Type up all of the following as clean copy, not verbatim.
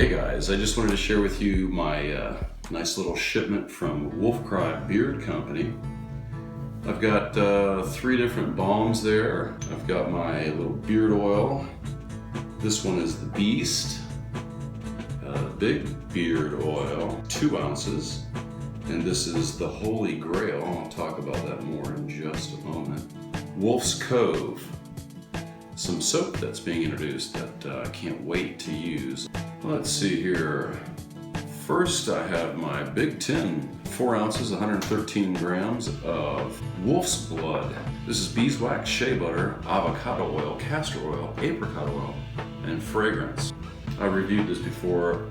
Hey guys, I just wanted to share with you my nice little shipment from Wolfcry Beard Company. I've got 3 different balms there. I've got my little beard oil. This one is the Beast, big beard oil, 2 ounces. And this is the Holy Grail. I'll talk about that more in just a moment. Wolf's Cove, some soap that's being introduced that I can't wait to use. Let's see here. First, I have my big tin, 4 ounces, 113 grams of wolf's blood. This is beeswax, shea butter, avocado oil, castor oil, apricot oil, and fragrance. I reviewed this before.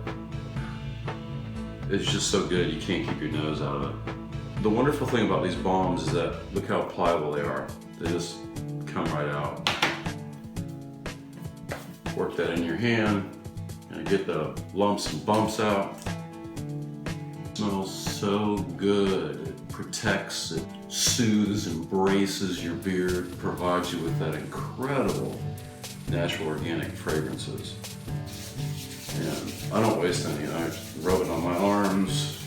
It's just so good, you can't keep your nose out of it. The wonderful thing about these balms is that look how pliable they are. They just come right out. Work that in your hand and get the lumps and bumps out. It smells so good. It protects, it soothes, embraces your beard, provides you with that incredible natural organic fragrances. And I don't waste any. I just rub it on my arms,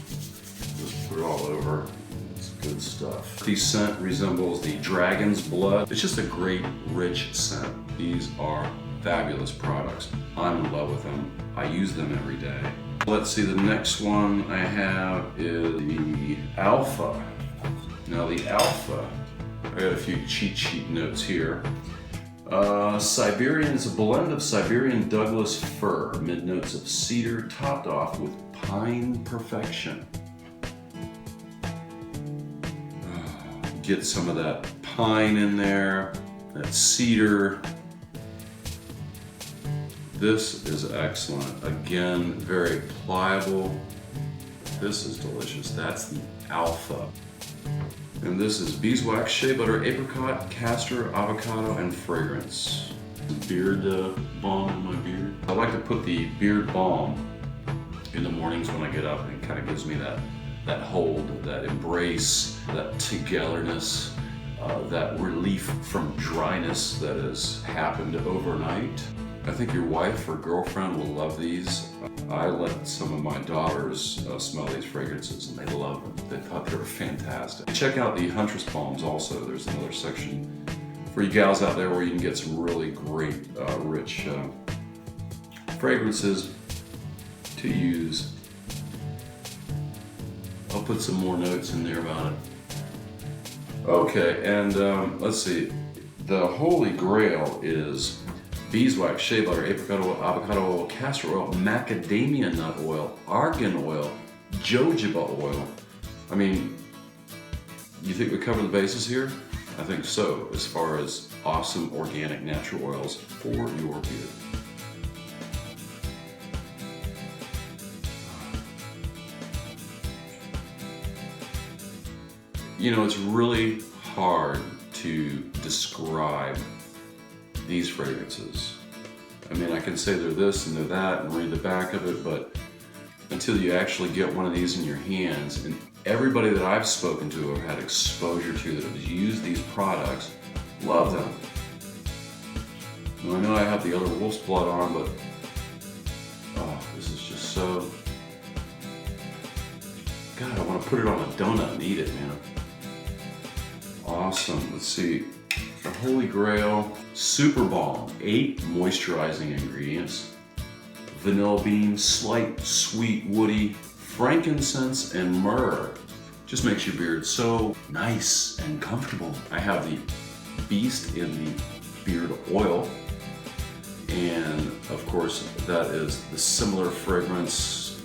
just put it all over. It's good stuff. The scent resembles the dragon's blood. It's just a great, rich scent. These are fabulous products. I'm in love with them. I use them every day. Let's see, the next one I have is the Alpha. Now the Alpha, I got a few cheat sheet notes here. Siberian is a blend of Siberian Douglas fir, mid notes of cedar, topped off with pine perfection. Get some of that pine in there, that cedar. This is excellent. Again, very pliable. This is delicious. That's the Alpha. And this is beeswax, shea butter, apricot, castor, avocado, and fragrance. Beard balm in my beard. I like to put the beard balm in the mornings when I get up, and it kind of gives me that hold, that embrace, that togetherness, that relief from dryness that has happened overnight. I think your wife or girlfriend will love these. I let some of my daughters smell these fragrances and they love them. They thought they were fantastic. Check out the Huntress Balms also. There's another section for you gals out there where you can get some really great, rich fragrances to use. I'll put some more notes in there about it. Okay, and let's see. The Holy Grail is beeswax, shea butter, apricot oil, avocado oil, castor oil, macadamia nut oil, argan oil, jojoba oil. I mean, you think we cover the bases here? I think so, as far as awesome organic natural oils for your beard. You know, it's really hard to describe these fragrances. I mean, I can say they're this and they're that and read the back of it, but until you actually get one of these in your hands, and everybody that I've spoken to, have had exposure to, that have used these products, love them. Now, I know I have the other wolf's blood on, but oh, this is just so, God, I want to put it on a donut and eat it, man. Awesome. Let's see. The Holy Grail Super Balm, 8 moisturizing ingredients: vanilla bean, slight sweet woody, frankincense, and myrrh. Just makes your beard so nice and comfortable. I have the Beast in the beard oil, and of course that is the similar fragrance.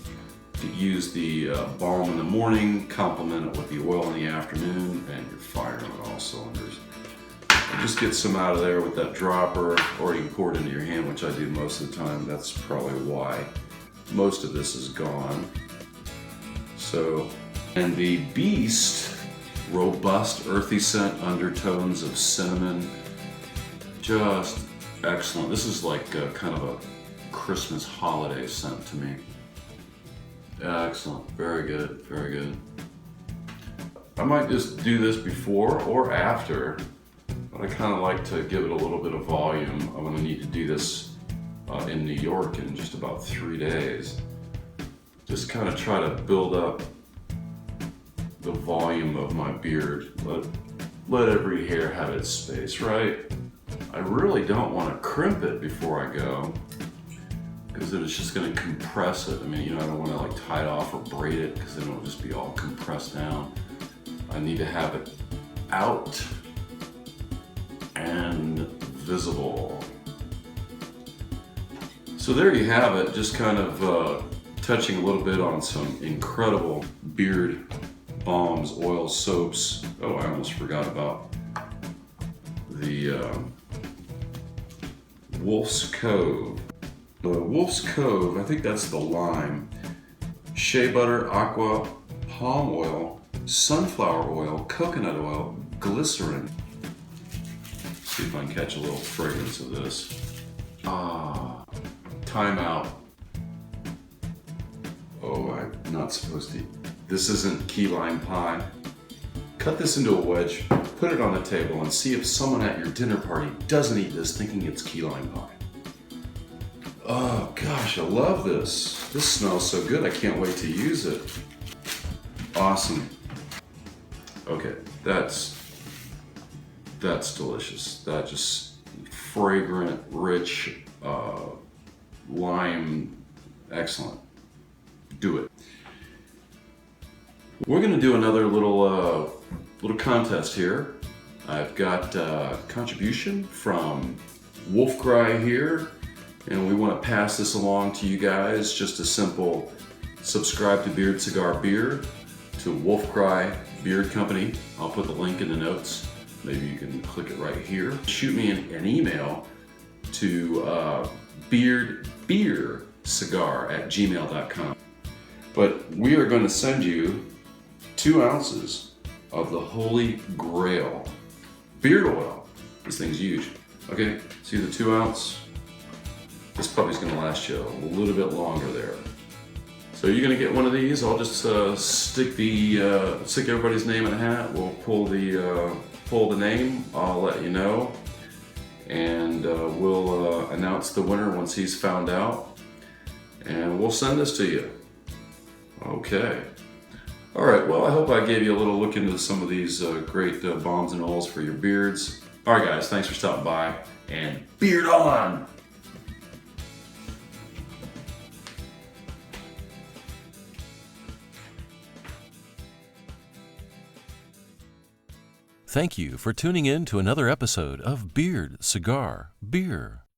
You use the balm in the morning, complement it with the oil in the afternoon, and you're firing on all cylinders. Just get some out of there with that dropper, or you can pour it into your hand, which I do most of the time. That's probably why most of this is gone. So, and the Beast, robust earthy scent, undertones of cinnamon, just excellent. This is like kind of a Christmas holiday scent to me. Excellent, very good, very good. I might just do this before or after, but I kind of like to give it a little bit of volume. I'm going to need to do this in New York in just about 3 days. Just kind of try to build up the volume of my beard. Let every hair have its space, right? I really don't want to crimp it before I go, because then it's just going to compress it. I mean, I don't want to like tie it off or braid it, because then it'll just be all compressed down. I need to have it out and visible. So there you have it, just kind of touching a little bit on some incredible beard balms, oils, soaps. Oh, I almost forgot about the Wolf's Cove. The Wolf's Cove, I think that's the lime. Shea butter, aqua, palm oil, sunflower oil, coconut oil, glycerin. See if I can catch a little fragrance of this. Time out. Oh, I'm not supposed to. This isn't key lime pie. Cut this into a wedge, put it on the table, and see if someone at your dinner party doesn't eat this thinking it's key lime pie. Oh gosh, I love this. This smells so good, I can't wait to use it. Awesome. Okay, that's delicious. That just fragrant, rich, lime, excellent. Do it. We're gonna do another little contest here. I've got a contribution from Wolfcry here, and we want to pass this along to you guys. Just a simple subscribe to Beard Cigar Beer to Wolfcry Beard Company. I'll put the link in the notes. Maybe you can click it right here. Shoot me an email to beardbeercigar@gmail.com. But we are going to send you 2 ounces of the Holy Grail beard oil. This thing's huge. Okay, see the 2 ounce? This puppy's going to last you a little bit longer there. So you're going to get one of these. I'll just stick everybody's name in a hat. We'll pull the name. I'll let you know, and we'll announce the winner once he's found out, and we'll send this to you. Okay. All right. Well, I hope I gave you a little look into some of these great balms and oils for your beards. All right, guys. Thanks for stopping by, and beard on! Thank you for tuning in to another episode of Beard Cigar Beer.